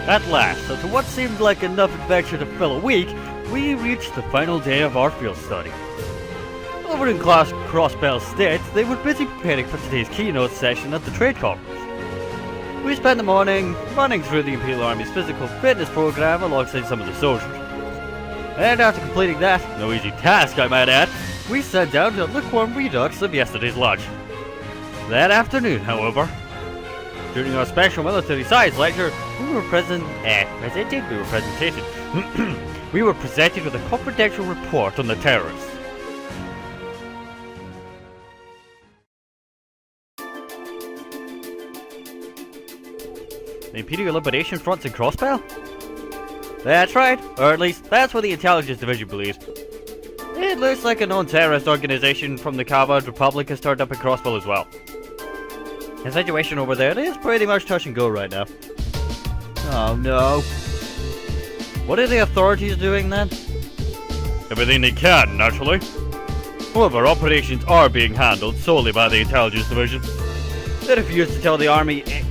At last, after what seemed like enough adventure to fill a week, we reached the final day of our field study. Over in class Crossbell State, they were busy preparing for today's keynote session at the trade conference. We spent the morning running through the Imperial Army's physical fitness program alongside some of the soldiers. And after completing that, no easy task I might add, we sat down to a lukewarm redux of yesterday's lunch. That afternoon, however, during our special military science lecture, we were presented with a confidential report on the terrorists. The Imperial Liberation Fronts in Crossbell? That's right, or at least that's what the Intelligence Division believes. It looks like a known terrorist organization from the Coward Republic has turned up in Crossbell as well. The situation over there is pretty much touch and go right now. Oh no. What are the authorities doing then? Everything they can, naturally. However, operations are being handled solely by the Intelligence Division. They refuse to tell the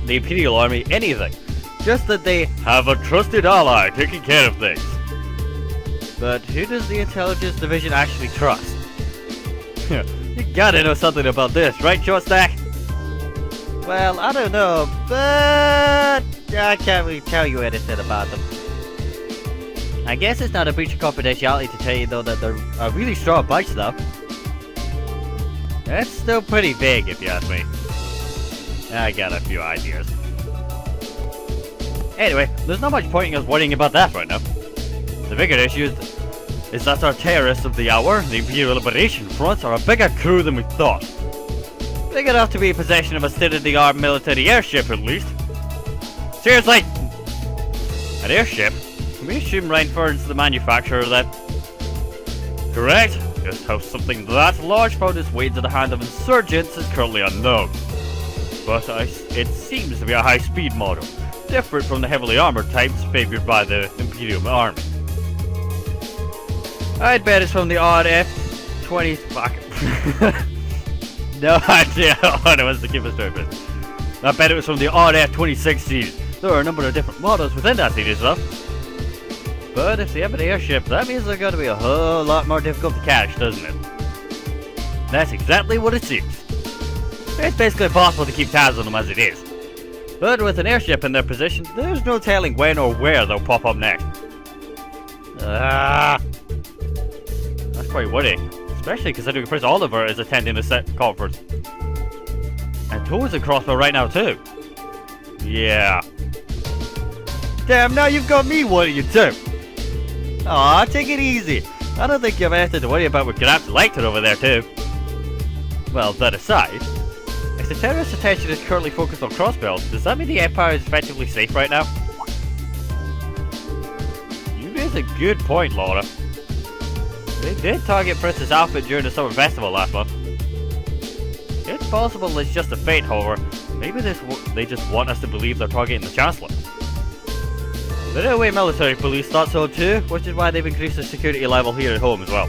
Imperial Army anything. Just that they have a trusted ally taking care of things. But who does the Intelligence Division actually trust? You gotta know something about this, right, Shortstack? Well, I don't know, but I can't really tell you anything about them. I guess it's not a breach of confidentiality to tell you though that they're a really strong bunch though. That's still pretty vague if you ask me. I got a few ideas. Anyway, there's not much point in us worrying about that right now. The bigger issue is that our terrorists of the hour, the Imperial Liberation Front, are a bigger crew than we thought. Big enough to be in possession of a state-of-the-art military airship at least. Seriously! An airship? Can we assume Rainford's the manufacturer of that? Correct. Just how something that large found its way into the hand of insurgents is currently unknown. But it seems to be a high-speed model, different from the heavily armored types favored by the Imperial Army. I'd bet it's from the odd F-20... fuck. No idea what it was to keep us straight. I bet it was from the odd F-26 series. There are a number of different models within that series though. But if they have an airship, that means they're going to be a whole lot more difficult to catch, doesn't it? That's exactly what it seems. It's basically impossible to keep tabs on them as it is. But with an airship in their position, there's no telling when or where they'll pop up next. That's quite worrying, especially considering Prince Oliver is attending the set conference. And Toad's in Crossbell right now too. Yeah. Damn, now you've got me worrying too. Aw, take it easy. I don't think you have anything to worry about with Grab's Lecter over there too. Well, that aside, if the terrorist attention is currently focused on Crossbell, does that mean the Empire is effectively safe right now? You raise a good point, Laura. They did target Princess Alpha during the summer festival last month. It's possible it's just a feint, however. Maybe they just want us to believe they're targeting the Chancellor. The railway military police thought so too, which is why they've increased the security level here at home as well.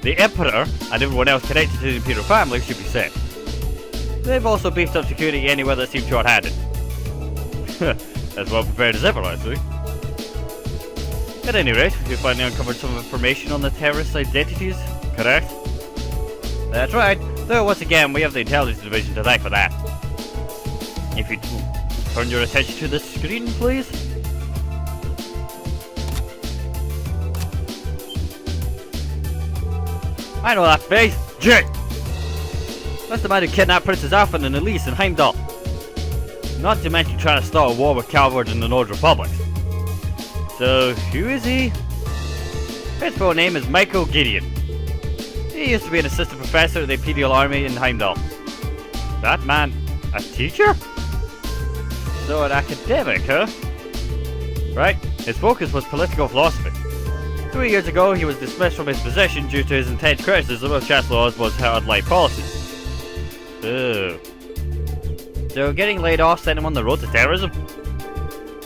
The Emperor and everyone else connected to the Imperial family should be safe. They've also beefed up security anywhere that seems short-handed. As well prepared as ever, I see. At any rate, we finally uncovered some information on the terrorists' identities, correct? That's right, though once again we have the Intelligence Division to thank for that. If you turn your attention to the screen, please. I know that face! Jay! That's the man who kidnapped Princess Alphen and Elise in Heimdall. Not to mention trying to start a war with cowards in the Nord Republic. So, who is he? His full name is Michael Gideon. He used to be an assistant professor at the Imperial Army in Heimdall. That man, a teacher? So an academic, huh? Right, his focus was political philosophy. 3 years ago, he was dismissed from his position due to his intense criticism of Chancellor Oswald's hard-line policies. Ugh. So getting laid off sent him on the road to terrorism?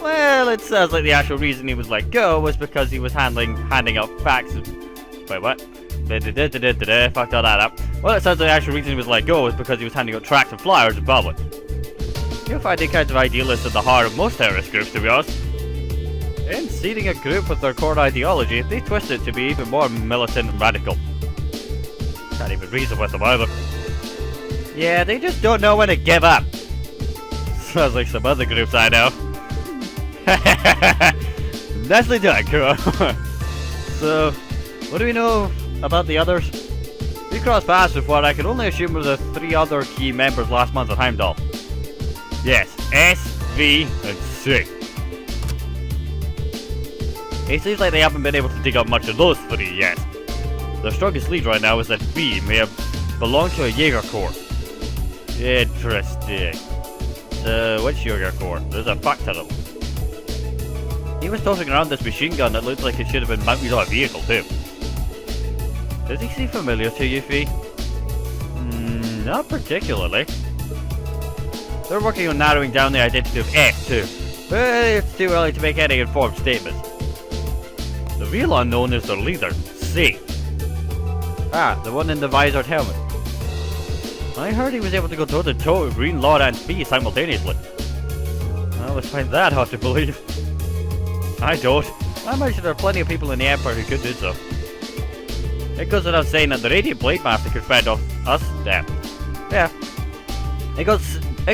Well, it sounds like the actual reason he was let go was because he was handing out facts. Wait, what? Fucked all that up. Well, it sounds like the actual reason he was let go was because he was handing out tracts and flyers in public. You'll find the kinds of idealists at the heart of most terrorist groups, to be honest. In seeding a group with their core ideology, they twist it to be even more militant and radical. Can't even reason with them either. Yeah, they just don't know when to give up. Sounds like some other groups I know. Nicely done, cool. So, what do we know about the others? We crossed paths with what I can only assume were the 3 other key members last month at Heimdall. Yes, S, V, and C. It seems like they haven't been able to dig up much of those 3 yet. Their strongest lead right now is that V may have belonged to a Jaeger Corps. Interesting. So, which Jaeger Corps? There's a fuck ton of them. He was tossing around this machine gun that looked like it should have been mounted on a vehicle too. Does he seem familiar to you, Fee? Not particularly. They're working on narrowing down the identity of F too, but it's too early to make any informed statements. The real unknown is their leader, C. Ah, the one in the visored helmet. I heard he was able to go toe to toe with Green Lord and B simultaneously. I always find that hard to believe. I don't. I imagine there are plenty of people in the Empire who could do so. It goes without saying that the Radiant Blade Master could fend off us. Yeah. It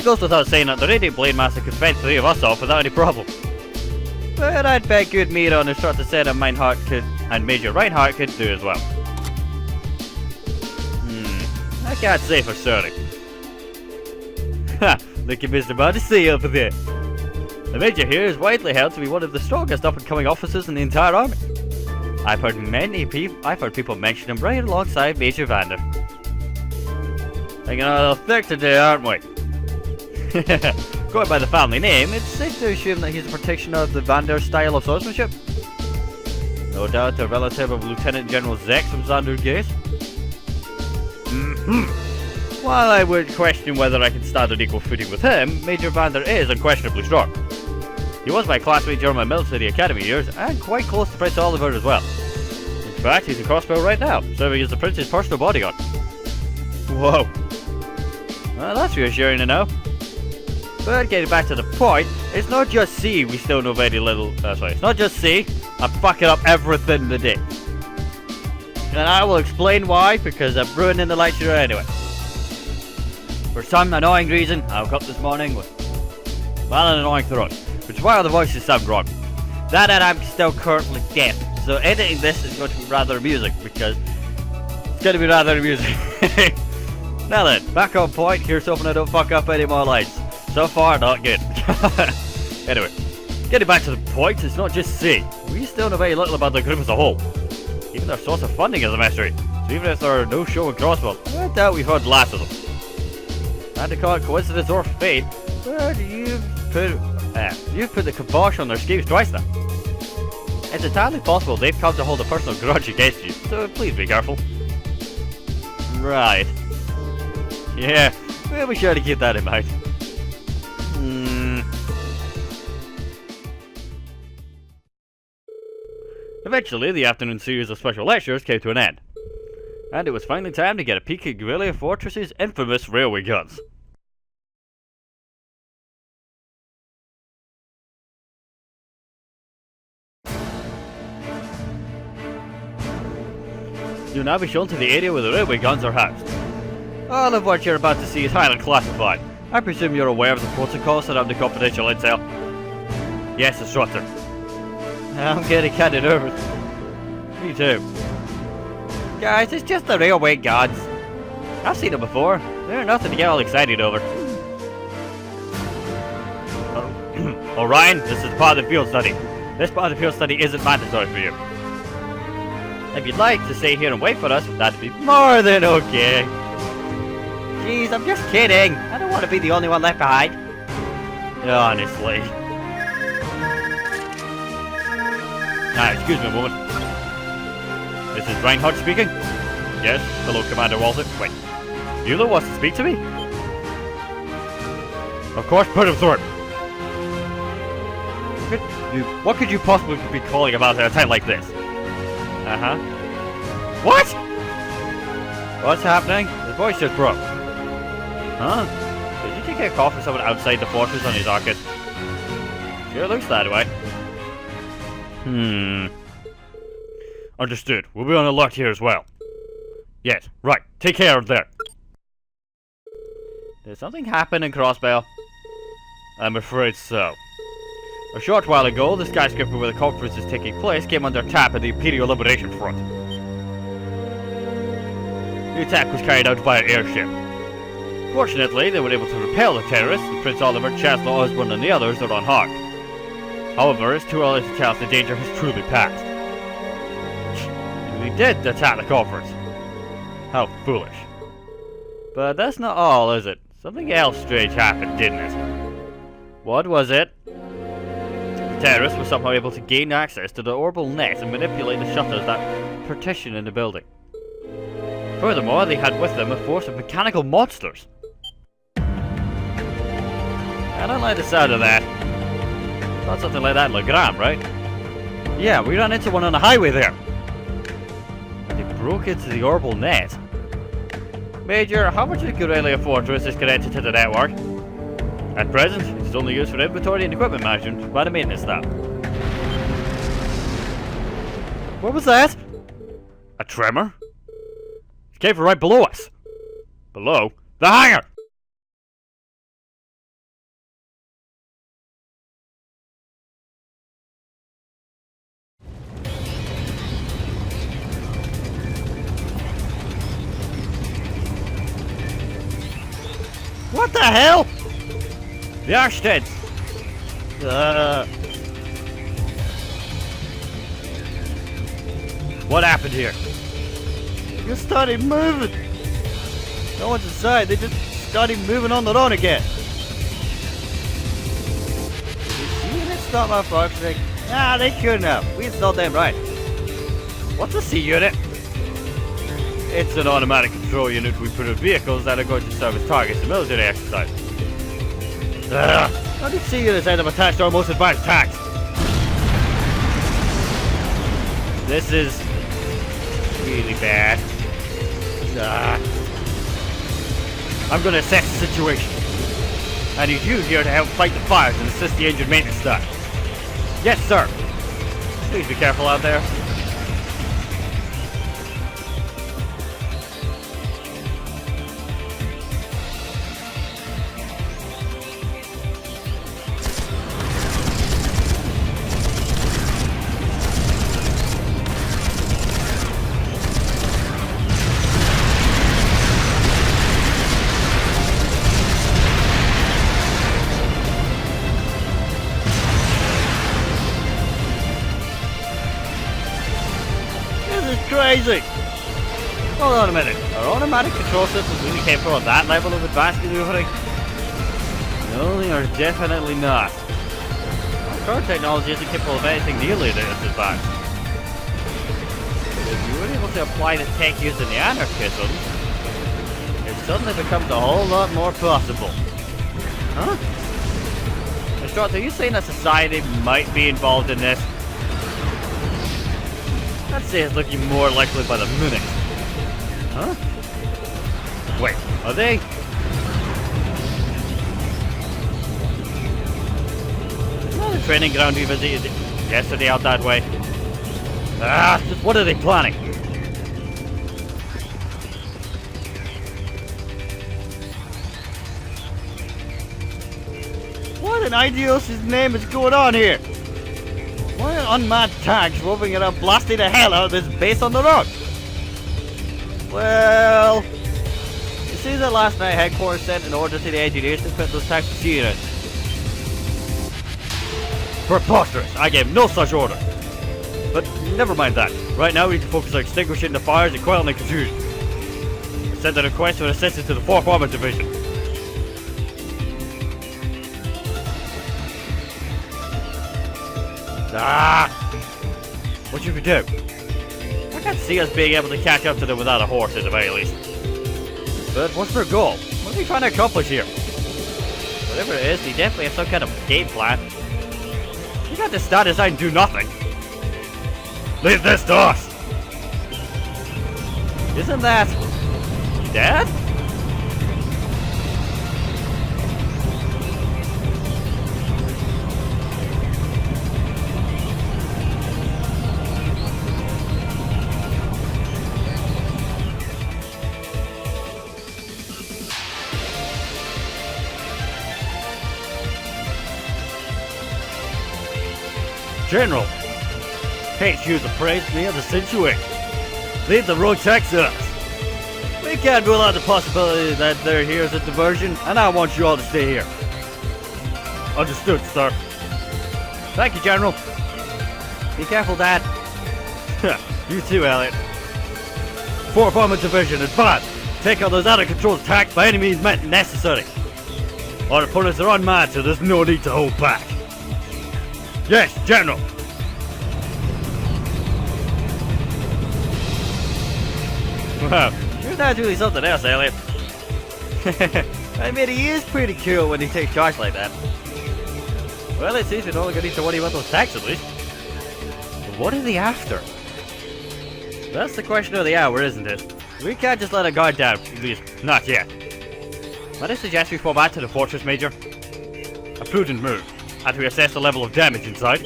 goes without saying that the Radiant Blade Master could fend 3 of us off without any problem. But I'd bet good meat on Instructor said and Meinhardt could, and Major Reinhardt could do as well. I can't say for certain. Ha! Look at Mr. Modesty over there. The Major here is widely held to be one of the strongest up-and-coming officers in the entire army. I've heard people mention him right alongside Major Vander. Taking a little thick today, aren't we? Going by the family name, it's safe to assume that he's a practitioner of the Vander style of swordsmanship. No doubt a relative of Lieutenant General Zex from Xander Gate. While I would question whether I can stand on equal footing with him, Major Vander is unquestionably strong. He was my classmate during my military academy years, and quite close to Prince Oliver as well. In fact, he's in Crossbow right now, serving as the Prince's personal bodyguard. Whoa. Well, that's reassuring to know. But getting back to the point, it's not just C we still know very little. It's not just C. I'm fucking up everything today. And I will explain why, because I'm ruining the lecture anyway. For some annoying reason, I woke up this morning with an annoying throat, which is why all the voices sound wrong. That and I'm still currently deaf, so editing this is going to be rather amusing, because it's going to be rather amusing. Now then, back on point, here's hoping I don't fuck up any more lines. So far, not good. Anyway, getting back to the point, it's not just C. We still know very little about the group as a whole. Even their source of funding is a mystery, so even if there are no show in Crossbow, I doubt we've heard last of them. Not to call it coincidence or fate, but you've put the kibosh on their schemes twice now. It's entirely possible they've come to hold a personal grudge against you, so please be careful. Right. Yeah, we'll be sure to keep that in mind. Eventually, the afternoon series of special lectures came to an end, and it was finally time to get a peek at Guerrilla Fortress's infamous railway guns. You'll now be shown to the area where the railway guns are housed. All of what you're about to see is highly classified. I presume you're aware of the protocol surrounding confidential intel? Yes, Instructor. I'm getting kinda nervous. Me too. Guys, it's just the railway guns. I've seen them before. They're nothing to get all excited over. Orion, this is part of the field study. This part of the field study isn't mandatory for you. If you'd like to stay here and wait for us, that'd be more than okay. Jeez, I'm just kidding. I don't want to be the only one left behind. Honestly. Excuse me a moment. This is Reinhardt speaking? Yes, hello Commander Walter. Wait, Mueller wants to speak to me? Of course, put him through. What could you possibly be calling about at a time like this? Uh-huh. What? What's happening? The voice just broke. Huh? Did you think a call for someone outside the fortress on his rocket? Sure looks that way. Understood. We'll be on alert here as well. Yes, right. Take care of there. Did something happen in Crossbell? I'm afraid so. A short while ago, the skyscraper where the conference is taking place came under attack at the Imperial Liberation Front. The attack was carried out by an airship. Fortunately, they were able to repel the terrorists, and Prince Oliver, Chancellor Osborne and the others are unharmed. However, it's too early to tell if the danger has truly passed. We did attack the conference. How foolish. But that's not all, is it? Something else strange happened, didn't it? What was it? The terrorists were somehow able to gain access to the orbital net and manipulate the shutters that partition in the building. Furthermore, they had with them a force of mechanical monsters. I don't like the sound of that. Thought something like that in Legram, right? Yeah, we ran into one on the highway there. They broke into the orbital net. Major, how much of the Gurelia Fortress is connected to the network? At present, it's only used for inventory and equipment management by the maintenance staff. What was that? A tremor? It came from right below us. Below? The hangar! What the hell? The Arsteads! What happened here? They just started moving. No one's inside, they just started moving on their own again. The unit stop my functioning. Nah, they couldn't have. We installed them right. What's a C unit? It's an automatic control unit we put in vehicles that are going to serve as targets in military exercise. How did C units end up attached to our most advanced tanks? This is really bad. I'm gonna assess the situation. I need you here to help fight the fires and assist the engine maintenance staff. Yes, sir. Please be careful out there. Crazy! Hold on a minute. Are automatic control systems really capable of that level of advanced maneuvering? No, they are definitely not. Our current technology isn't capable of anything nearly this advanced. If you were able to apply the tech used in the anarchism, it suddenly becomes a whole lot more possible. Huh? Instructor, are you saying that society might be involved in this? I'd say it's looking more likely by the minute. Huh? Wait, are they? Not the training ground we visited yesterday out that way. Just what are they planning? What in ideal's name is going on here? Why are unmanned tanks roving around blasting the hell out of this base on the road? Well, it seems that last night headquarters sent an order to the engineers to put those tanks to units. Preposterous! I gave no such order. But never mind that. Right now we need to focus on extinguishing the fires and quelling the confusion. Send a request for assistance to the 4th Armored Division. What should we do? I can't see us being able to catch up to them without a horse at the very least. But what's their goal? What are they trying to accomplish here? Whatever it is, they definitely have some kind of game plan. You got to stand aside and do nothing. Leave this to us! Isn't that... Dad? General, HQ is appraised near the situation. Leave the road checks to us. We can't rule out the possibility that they're here as a diversion, and I want you all to stay here. Understood, sir. Thank you, General. Be careful, Dad. You too, Elliot. 4th Armored Division, advance! Take out those out-of-control attacks by any means necessary. Our opponents are unmanned, so there's no need to hold back. Yes, General! Wow, you're not doing something else, Elliot. I mean, he is pretty cool when he takes charge like that. Well, it seems we're only gonna need to worry about those attacks at least. But what are they after? That's the question of the hour, isn't it? We can't just let a guard down, at least not yet. Might I suggest we fall back to the fortress, Major? A prudent move, as we assess the level of damage inside.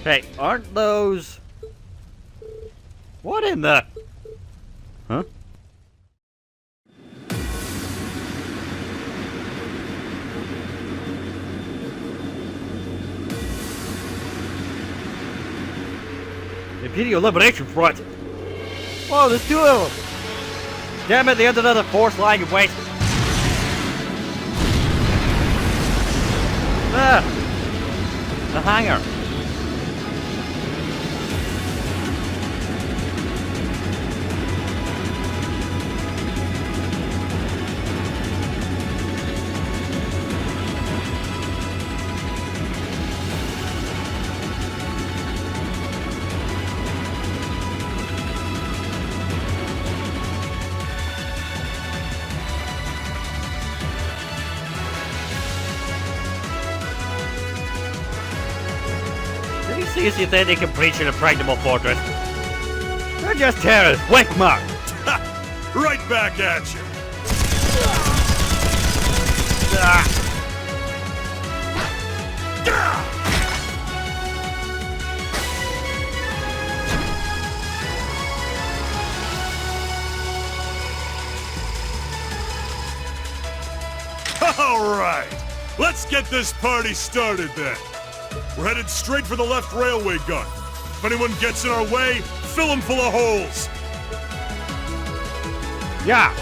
Hey, aren't those... What in the... Huh? Imperial Liberation Front! Whoa, there's 2 of them! Damn it, there's another force lying in wait! Ah! The hangar! See if you think they can breach an impregnable fortress. They're just terrorists. Wake mark. Right back at you. All right. Let's get this party started then. We're headed straight for the left railway gun. If anyone gets in our way, fill them full of holes. Yeah.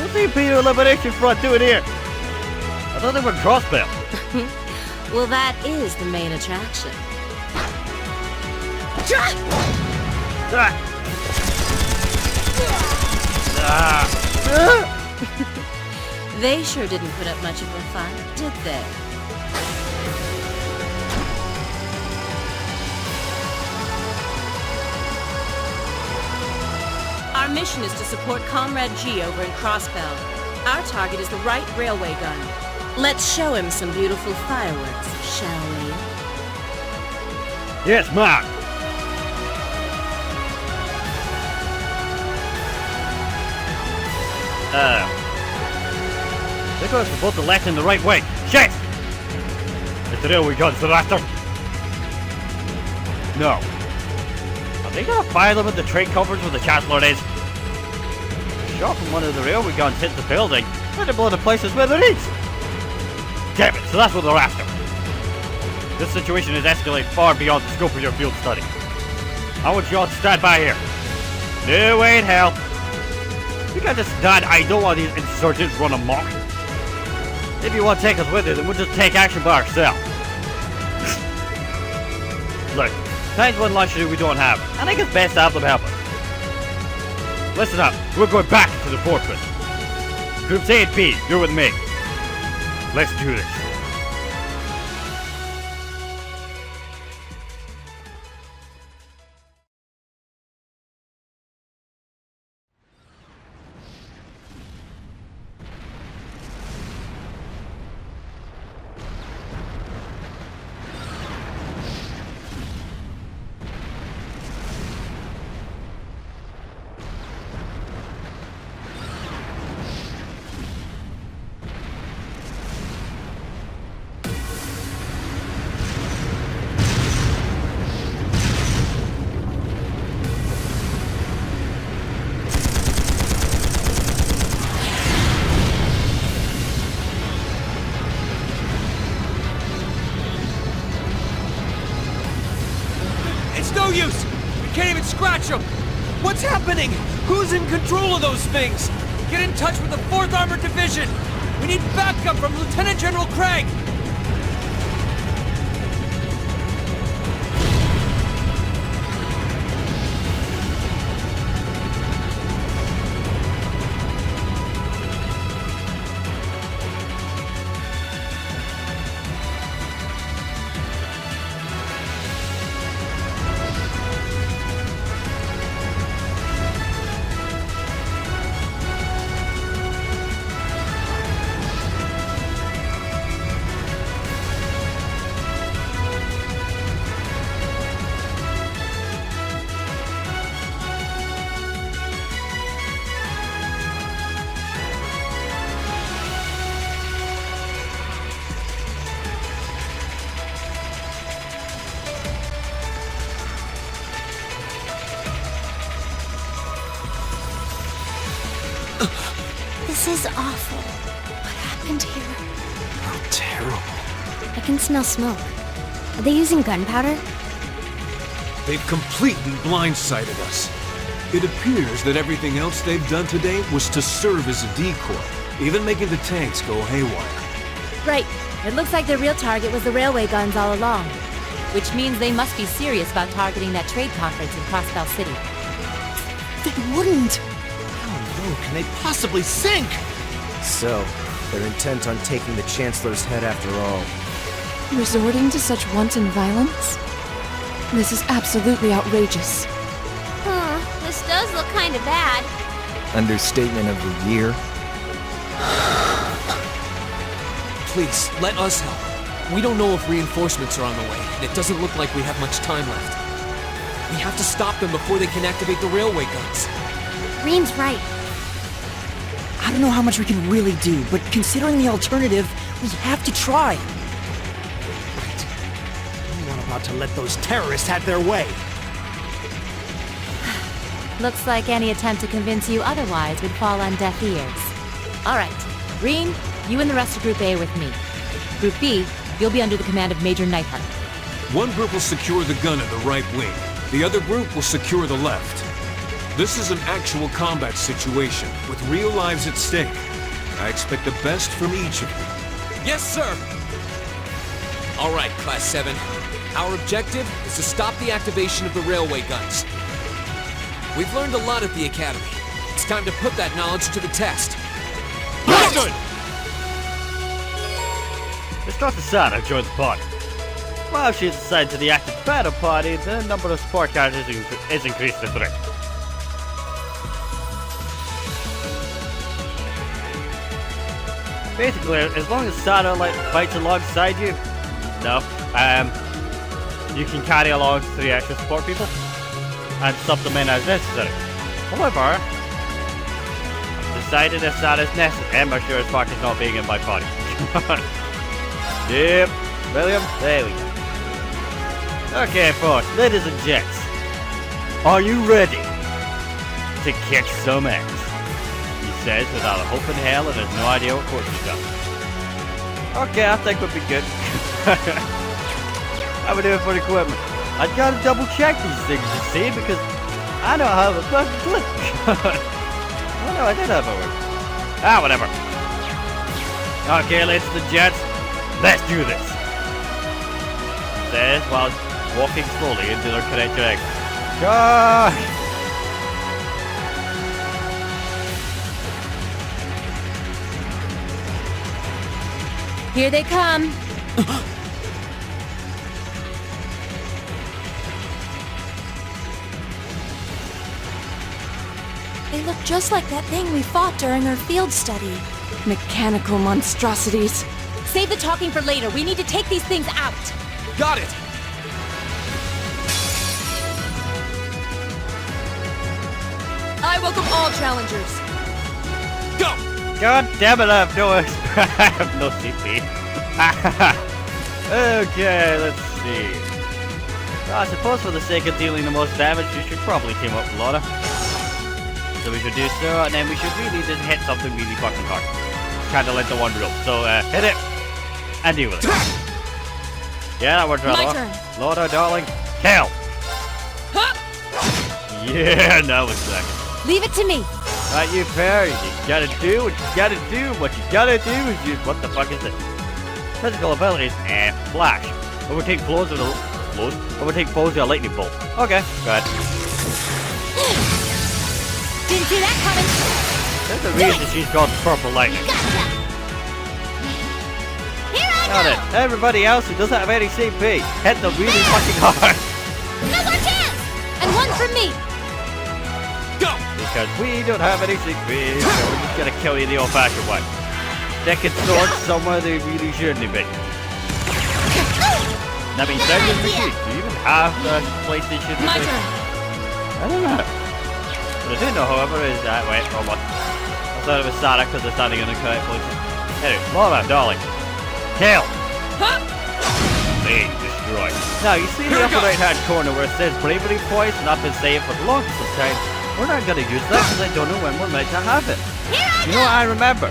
What's the Imperial Liberation Front doing here? I thought they were Crossbell. Well, that is the main attraction. They sure didn't put up much of a fight, did they? Our mission is to support Comrade G over in Crossbell. Our target is the right railway gun. Let's show him some beautiful fireworks, shall we? Yes, Mark. They goes for both the left and the right way. Shit! It's the railway guns they're after. No. Are they gonna fire them at the train coverage where the Chancellor is? A shot from one of the railway guns hit the building, and it blow the place as smithereens. Damn it, so that's what they're after. This situation has escalated far beyond the scope of your field study. I want you all to stand by here. No way in hell. We can't just stand idle while these insurgents run amok. If you want to take us with you, then we'll just take action by ourselves. Look, time's one luxury we don't have. I think it's best to have them help us. Listen up, we're going back into the fortress. Groups A and B, you're with me. Let's do this. use! We can't even scratch them! What's happening? Who's in control of those things? Get in touch with the 4th Armored Division! We need backup from Lieutenant General Craig! This is awful. What happened here? How terrible. I can smell smoke. Are they using gunpowder? They've completely blindsided us. It appears that everything else they've done today was to serve as a decoy, even making the tanks go haywire. Right. It looks like the real target was the railway guns all along. Which means they must be serious about targeting that trade conference in Crossbell City. They wouldn't. How low can they possibly sink? So, they're intent on taking the Chancellor's head after all. Resorting to such wanton violence? This is absolutely outrageous. This does look kind of bad. Understatement of the year. Please, let us help. We don't know if reinforcements are on the way, and it doesn't look like we have much time left. We have to stop them before they can activate the railway guns. Green's right. I don't know how much we can really do, but considering the alternative, we have to try. Right. I'm not about to let those terrorists have their way. Looks like any attempt to convince you otherwise would fall on deaf ears. All right. Green, you and the rest of Group A with me. Group B, you'll be under the command of Major Neidhart. One group will secure the gun in the right wing. The other group will secure the left. This is an actual combat situation, with real lives at stake. I expect the best from each of you. Yes, sir! All right, Class 7. Our objective is to stop the activation of the railway guns. We've learned a lot at the Academy. It's time to put that knowledge to the test. Understood! It's not the Sana who joined the party. While she is assigned to the active battle party, the number of support characters is increased to 3. Basically, as long as Sana fights alongside you, you can carry along 3 extra support people and supplement as necessary. However, decided if Sana's necessary, I'm sure as fuck as not being in my party. Yep, William, there we go. Okay, folks, ladies and gents, are you ready to kick some ass? He says without a hope in hell and has no idea what course he's done. Okay, I think we'll be good. How we doing for equipment? I gotta double check these things, you see, because I don't have a fucking clue. Oh no, I did have a word. Ah, whatever. Okay, ladies and gents, let's do this. Says while walking slowly into the correct direction. Charge! Here they come. They look just like that thing we fought during our field study. Mechanical monstrosities. Save the talking for later. We need to take these things out. Got it! I welcome all challengers. Go! God damn it, I have no I have no CP. Okay, let's see. Well, I suppose for the sake of dealing the most damage, we should probably team up with Laura. So we should do so, and then we should really just hit something really fucking hard. Kinda like the one rule. So, hit it, and deal with it. Yeah, that worked rather well. My turn. Laura, darling, kill! Yeah, now exactly. Leave it to me. Right, you pair, you gotta do what you gotta do. What you gotta do is use, what the fuck is this? Physical abilities, flash. Overtake foes with a lightning bolt. Okay, go ahead. Didn't see that coming. There's a reason she's called Purple Lightning. Gotcha. Here I Got it. go. Everybody else who doesn't have any CP, hit them really fucking hard. Now's our chance. And one from me. Go! Because we don't have any CP, so we're just gonna kill you the old-fashioned way. Sticking swords somewhere they really shouldn't be. That means Good Dungeon idea. Machine. Do you even have a PlayStation? My thing? turn. I don't know. What I do know, however, is that wait, hold on. I thought it was Sonic because they're standing in the correct place. Anyway, more about Dolly. Kill. They destroy. Now you see the upper right hand corner where it says bravery points, and I've been saying for the longest of time, we're not gonna use that because I don't know when we're meant to have it. You know what I remember?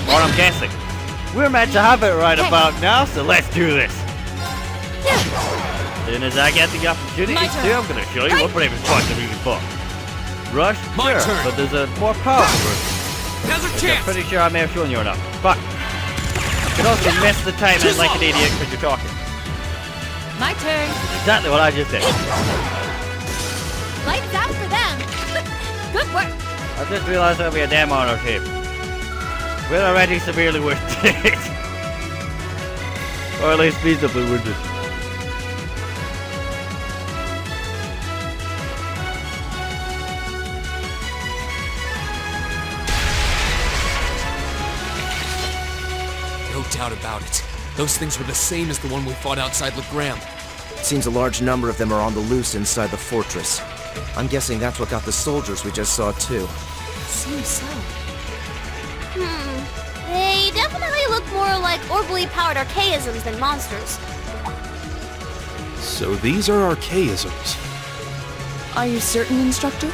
Or I'm guessing. We're meant to have it right about now, so let's do this. As soon as I get the opportunity My to, turn. I'm gonna show you what bravery points are really for. Rush? My Sure, turn. but there's a more powerful version. Now's our I'm chance! pretty sure I may have shown you enough. Fuck. You can also miss the timing like an idiot because you're talking. My turn. Exactly what I just did. Lights out for them. Good work. I just realized there'll be a damn honor team. We're already severely wounded. Or at least feasibly wounded. No doubt about it. Those things were the same as the one we fought outside Legram. Seems a large number of them are on the loose inside the fortress. I'm guessing that's what got the soldiers we just saw too. Seems so. They definitely look more like orbally powered archaisms than monsters. So these are archaisms. Are you certain, Instructor?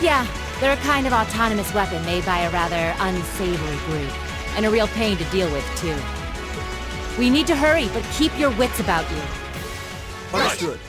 Yeah, they're a kind of autonomous weapon made by a rather unsavory group. And a real pain to deal with, too. We need to hurry, but keep your wits about you. Understood.